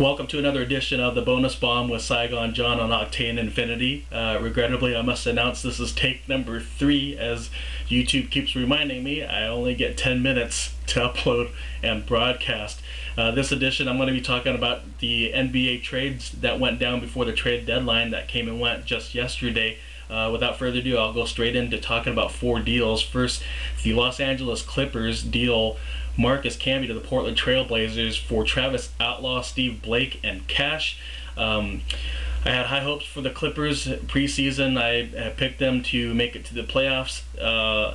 Welcome to another edition of the Bonus Bomb with Saigon John on Octane Infinity. Regrettably, I must announce this is take number 3, as YouTube keeps reminding me I only get 10 minutes to upload and broadcast. This edition, I'm going to be talking about the NBA trades that went down before the trade deadline that came and went just yesterday. Without further ado, I'll go straight into talking about 4 deals. First, the Los Angeles Clippers deal Marcus Camby to the Portland Trail Blazers for Travis Outlaw, Steve Blake, and cash. I had high hopes for the Clippers preseason. I picked them to make it to the playoffs,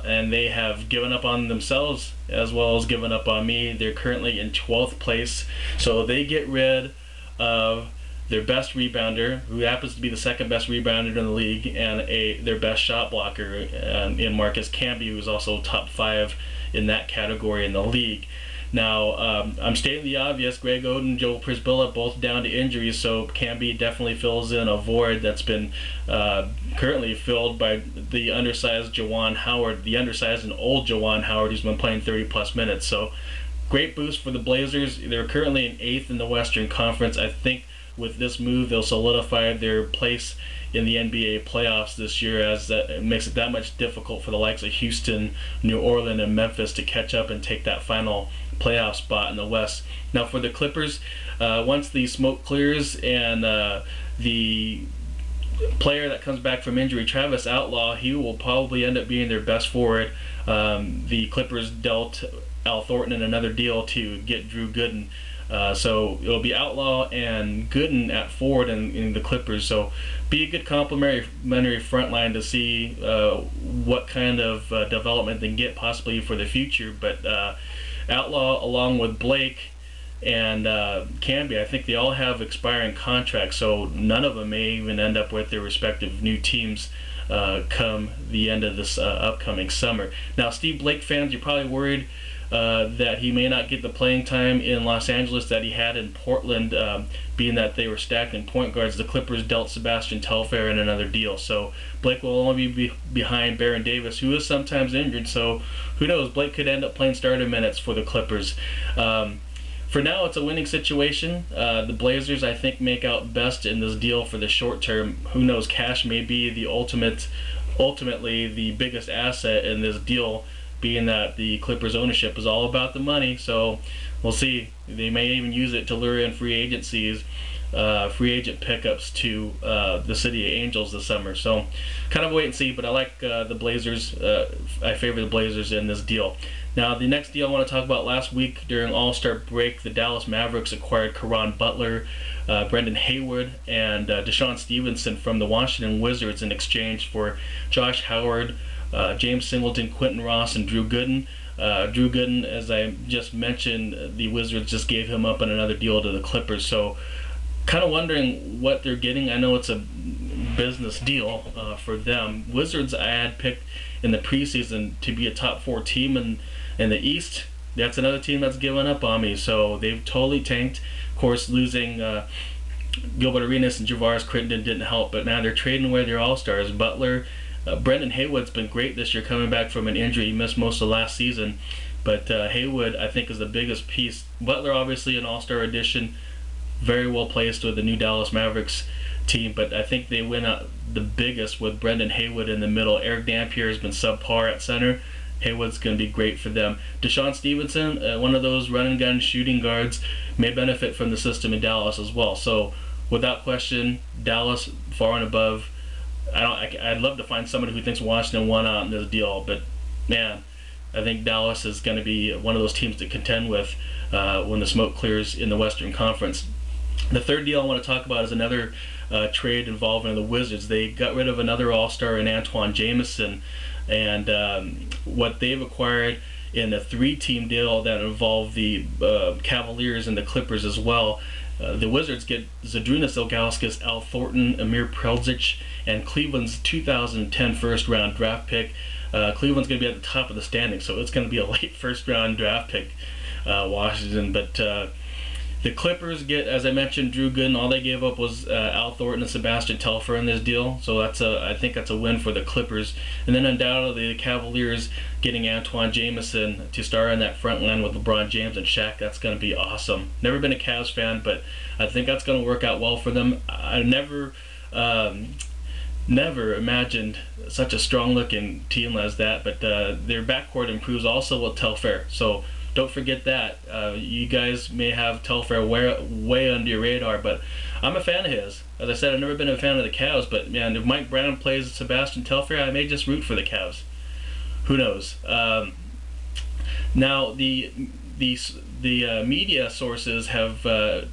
and they have given up on themselves as well as given up on me. They're currently in 12th place, so they get rid of their best rebounder, who happens to be the second best rebounder in the league, and their best shot blocker in Marcus Camby, who's also top 5 in that category in the league. Now, I'm stating the obvious. Greg Oden, Joe Prisbilla, both down to injuries, so Camby definitely fills in a void that's been currently filled by the undersized Juwan Howard, the undersized and old Juwan Howard, who's been playing 30-plus minutes. So, great boost for the Blazers. They're currently in 8th in the Western Conference. I think with this move, they'll solidify their place in the NBA playoffs this year, as it makes it that much difficult for the likes of Houston, New Orleans, and Memphis to catch up and take that final playoff spot in the West. Now for the Clippers, once the smoke clears and the player that comes back from injury, Travis Outlaw, he will probably end up being their best forward. The Clippers dealt Al Thornton in another deal to get Drew Gooden. So it'll be Outlaw and Gooden at forward in the Clippers. So be a good complementary front line to see what kind of development they can get possibly for the future. But Outlaw, along with Blake and Camby, I think they all have expiring contracts, so none of them may even end up with their respective new teams come the end of this upcoming summer. Now, Steve Blake fans, you're probably worried that he may not get the playing time in Los Angeles that he had in Portland, being that they were stacked in point guards. The Clippers dealt Sebastian Telfair in another deal, so Blake will only be behind Baron Davis, who is sometimes injured, so who knows, Blake could end up playing starter minutes for the Clippers. For now, it's a winning situation. The Blazers, I think, make out best in this deal for the short term. Who knows, cash may be the ultimately the biggest asset in this deal, being that the Clippers ownership is all about the money. So we'll see. They may even use it to lure in free agent pickups to the City of Angels this summer. So kind of wait and see, but I like the Blazers. I favor the Blazers in this deal. Now, the next deal I want to talk about: last week during All-Star break, the Dallas Mavericks acquired Caron Butler, Brendan Haywood, and Deshaun Stevenson from the Washington Wizards in exchange for Josh Howard, James Singleton, Quentin Ross, and Drew Gooden. Drew Gooden, as I just mentioned, the Wizards just gave him up on another deal to the Clippers. So kind of wondering what they're getting. I know it's a business deal for them. Wizards I had picked in the preseason to be a top 4 team in the East. That's another team that's given up on me. So they've totally tanked. Of course, losing Gilbert Arenas and Javaris Crittenton didn't help, but now they're trading away their all-stars. Butler, Brendan Haywood's been great this year, coming back from an injury. He missed most of last season, but Haywood, I think, is the biggest piece. Butler, obviously an all-star addition, very well placed with the new Dallas Mavericks team, but I think they win out the biggest with Brendan Haywood in the middle. Eric Dampier has been subpar at center. Haywood's going to be great for them. Deshaun Stevenson, one of those run-and-gun shooting guards, may benefit from the system in Dallas as well. So without question, Dallas far and above. I'd love to find somebody who thinks Washington won out in this deal, but man, I think Dallas is going to be one of those teams to contend with when the smoke clears in the Western Conference. The third deal I want to talk about is another trade involving the Wizards. They got rid of another all-star in Antoine Jamison, and what they've acquired in a 3-team deal that involved the Cavaliers and the Clippers as well. The Wizards get Zydrunas Ilgauskas, Al Thornton, Amir Prelzic, and Cleveland's 2010 first-round draft pick. Cleveland's going to be at the top of the standing, so it's going to be a late first-round draft pick, Washington. But The Clippers get, as I mentioned, Drew Gooden. All they gave up was Al Thornton and Sebastian Telfair in this deal, so I think that's a win for the Clippers. And then undoubtedly the Cavaliers getting Antoine Jameson to star in that front line with LeBron James and Shaq. That's going to be awesome. Never been a Cavs fan, but I think that's going to work out well for them. I never imagined such a strong-looking team as that, but their backcourt improves also with Telfair. So don't forget that. You guys may have Telfair way under your radar, but I'm a fan of his. As I said, I've never been a fan of the Cavs, but man, if Mike Brown plays Sebastian Telfair, I may just root for the Cavs. Who knows? Now, the media sources have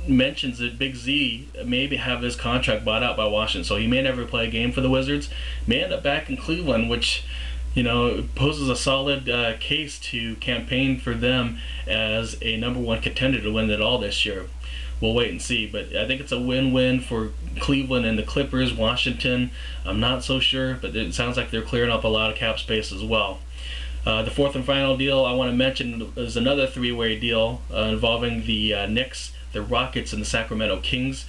mentions that Big Z maybe have his contract bought out by Washington, so he may never play a game for the Wizards. May end up back in Cleveland, which, you know, poses a solid case to campaign for them as a #1 contender to win it all this year. We'll wait and see, but I think it's a win-win for Cleveland and the Clippers. Washington, I'm not so sure, but it sounds like they're clearing up a lot of cap space as well. The fourth and final deal I want to mention is another three-way deal involving the Knicks, the Rockets, and the Sacramento Kings.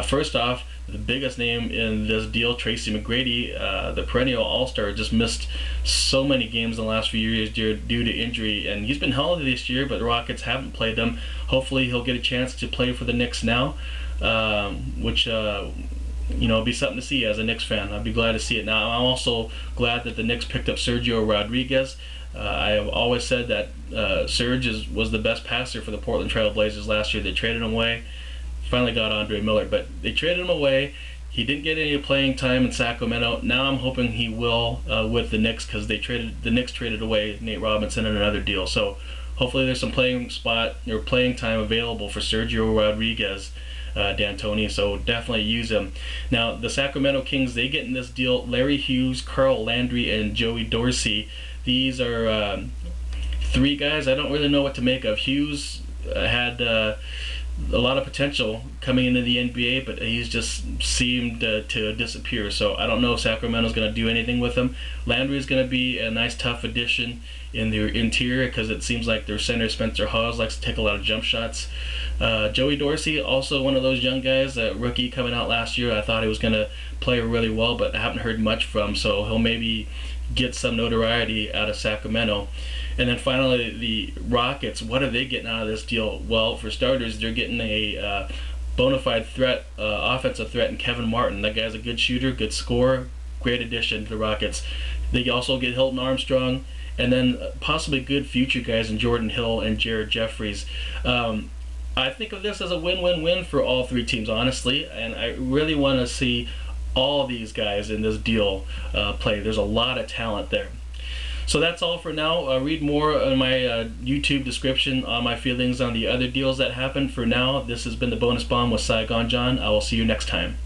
First off, the biggest name in this deal, Tracy McGrady, the perennial all-star, just missed so many games in the last few years due to injury, and he's been healthy this year, but the Rockets haven't played him. Hopefully he'll get a chance to play for the Knicks now, which you know, be something to see as a Knicks fan. I'd be glad to see it. Now, I'm also glad that the Knicks picked up Sergio Rodriguez. I have always said that Serge was the best passer for the Portland Trail Blazers last year. They traded him away. Finally got Andre Miller, but they traded him away. He didn't get any playing time in Sacramento. Now I'm hoping he will with the Knicks, because the Knicks traded away Nate Robinson in another deal. So hopefully there's some playing time available for Sergio Rodriguez, D'Antoni, so definitely use him. Now the Sacramento Kings, they get in this deal Larry Hughes, Carl Landry, and Joey Dorsey. These are three guys I don't really know what to make of. Hughes had a lot of potential coming into the NBA, but he's just seemed to disappear. So I don't know if Sacramento's going to do anything with him. Landry is going to be a nice tough addition in their interior, because it seems like their center Spencer Hawes likes to take a lot of jump shots. Joey Dorsey, also one of those young guys, a rookie coming out last year. I thought he was going to play really well, but I haven't heard much from him, so he'll maybe get some notoriety out of Sacramento. And then finally, the Rockets, what are they getting out of this deal? Well, for starters, they're getting a bona fide threat, offensive threat in Kevin Martin. That guy's a good shooter, good scorer, great addition to the Rockets. They also get Hilton Armstrong, and then possibly good future guys in Jordan Hill and Jared Jeffries. I think of this as a win-win-win for all three teams, honestly, and I really want to see all these guys in this deal play. There's a lot of talent there. So that's all for now. Read more in my YouTube description on my feelings on the other deals that happened. For now, this has been the Bonus Bomb with Saigon John. I will see you next time.